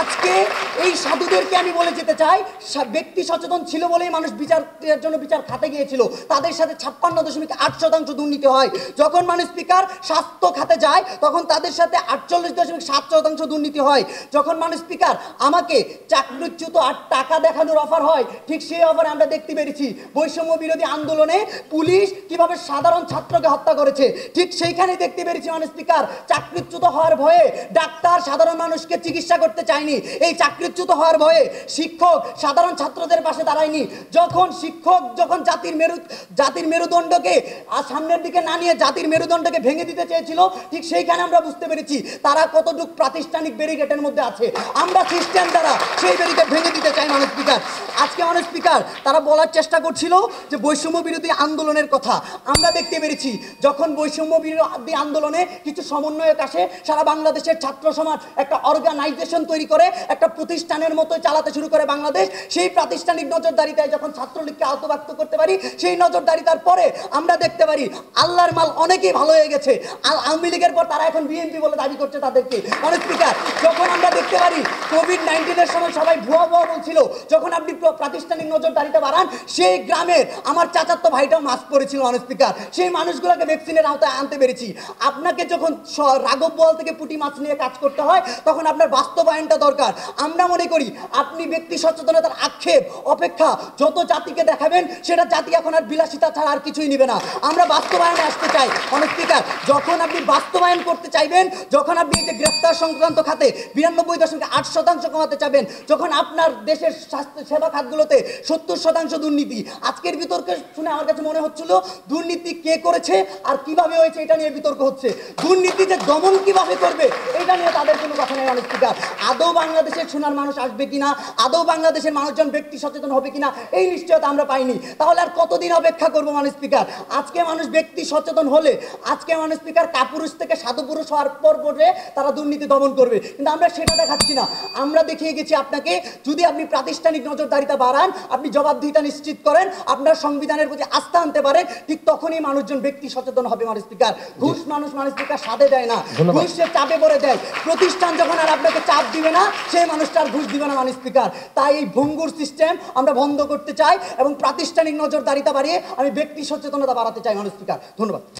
আজকে এই সাধুদেরকে আমি বলে যেতে চাই, ব্যক্তি সচেতন ছিল বলেই মানুষ বিচারের জন্য বিচার খাতে গিয়েছিল। তাদের সাথে 56.8% দুর্নীতি হয়। যখন মানুষ স্পিকার স্বাস্থ্য খাতে যায় তখন তাদের সাথে 48.7% দুর্নীতি হয়। যখন মানুষ স্পিকার আমাকে চাকরিচ্যুত আর টাকা দেখানোর অফার হয়, ঠিক সেই অফারে আমরা দেখতে পেরেছি বৈষম্য বিরোধী আন্দোলনে পুলিশ কিভাবে সাধারণ ছাত্রকে হত্যা করেছে। ঠিক সেইখানে দেখতে পেরেছি মানুষ স্পিকার চাকরিচ্যুত হওয়ার ভয়ে ডাক্তার সাধারণ মানুষকে চিকিৎসা করতে চায়নি। এই চাকরিচ্যুত হওয়ার ভয়ে শিক্ষক সাধারণ ছাত্রদের পাশে দাঁড়ায়নি। যখন শিক্ষক জাতির মেরুদণ্ডকে সামনের দিকে না নিয়ে জাতির মেরুদণ্ডকে ভেঙে দিতে চেয়েছিল, ঠিক সেইখানে আমরা বুঝতে পেরেছি তারা কতটুকু প্রাতিষ্ঠানিক ব্যারিকেডের মধ্যে আছে। আমরা খ্রিস্টান দ্বারা সেই ব্যারিকেড ভেঙে দিতে চাই মানুষ স্পিকার। আজকে মানুষ স্পিকার তারা বলার চেষ্টা করছিল যে বৈষম্য বিরোধী আন্দোলনের কথা। আমরা দেখতে পেরেছি যখন বৈষম্য বিরোধী আন্দোলনে কিছু সমন্বয়ক আসে, সারা বাংলাদেশের ছাত্র সমাজ একটা অর্গানাইজেশন তৈরি করে একটা প্রতিষ্ঠানের মতো চালাতে শুরু করে বাংলাদেশ। সেই প্রাতিষ্ঠানিক নজরদারিতায় যখন ছাত্রলীগকে আওতাভুক্ত করতে পারি, সেই নজরদারিতার পরে আমরা দেখতে পারি আল্লাহর মাল অনেকেই ভালো হয়ে গেছে। আওয়ামী লীগের পর তারা এখন বিএনপি বলে দাবি করছে তাদেরকে। মানুষ স্পিকার যখন আমরা দেখতে পারি কোভিড-19 সময় সবাই ভুয়া বলছিল, যখন আপনি প্রাতিষ্ঠানিক নজরদারিতে বাড়ান, সেই গ্রামের আমার চাচাতো ভাইটাও মাস্ক পরেছিল মানুষ স্পিকার। সেই মানুষগুলোকে ভ্যাকসিনের আওতায় আনতে পেরেছি। আপনাকে যখন রাঘব বোয়াল থেকে পুঁটি মাছ নিয়ে কাজ করতে হয় তখন আপনার বাস্তবায়নটা দরকার। আমরা মনে করি আপনি ব্যক্তি সচেতনতার আক্ষেপ অপেক্ষা যত জাতিকে দেখাবেন, সেটা জাতি এখন আর বিলাসিতা ছাড়া আর কিছুই নিবে না। আমরা বাস্তবায়নে আসতে চাই মানুষ স্পিকার। যখন আপনি বাস্তবায়ন করতে চাইবেন, যখন আপনি এই যে গ্রেফতার সংক্রান্ত খাতে 92.8% কমাতে চাইবেন, যখন আপনার দেশের স্বাস্থ্য সেবা খাতগুলোতে 70% দুর্নীতি, আজকের বিতর্কে শুনে আমার কাছে মনে হচ্ছিল দুর্নীতি কে করেছে আর কিভাবে হয়েছে এটা নিয়ে বিতর্ক হচ্ছে। দুর্নীতি যে দমন কিভাবে করবে এটা নিয়ে তাদের কোনো কথা নেই মানুষ স্পিকার। আদৌ বাংলাদেশের সোনার মানুষ আসবে কিনা, আদৌ বাংলাদেশের মানুষজন ব্যক্তি সচেতন হবে কিনা, এই নিশ্চয়তা আমরা পাইনি। তাহলে আর কতদিন অপেক্ষা করবো মানুষ স্পিকার? আজকে মানুষ ব্যক্তি সচেতন হলে, আজকে মানুষ স্পিকার কাপুরুষ থেকে সাধু পুরুষ হওয়ার পর পরে তারা দুর্নীতি দমন করবে, কিন্তু আমরা সেটা দেখাচ্ছি না। আমরা দেখিয়ে গেছি আপনাকে, যদি আপনি প্রাতিষ্ঠানিক নজরদারিতা বাড়ান, আপনি জবাবদিহিতা নিশ্চিত করেন, আপনার সংবিধানের প্রতি আস্থা আনতে পারেন, ঠিক তখনই মানুষজন ব্যক্তি সচেতন হবে মানুষ স্পিকার। ঘুষ মানুষ স্পিকার সাথে দেয় না, ঘুষ সে চাপে পড়ে দেয়। প্রতিষ্ঠান যখন আর আপনাকে চাপ দিবে না, সেই মানুষটা আর ঘুষ দিবে না মানুষ স্পিকার। তাই এই ভঙ্গুর সিস্টেম আমরা বন্ধ করতে চাই এবং প্রাতিষ্ঠানিক নজরদারিতা বাড়িয়ে আমি ব্যক্তি সচেতনতা বাড়াতে চাই মানুষ স্পিকার। ধন্যবাদ।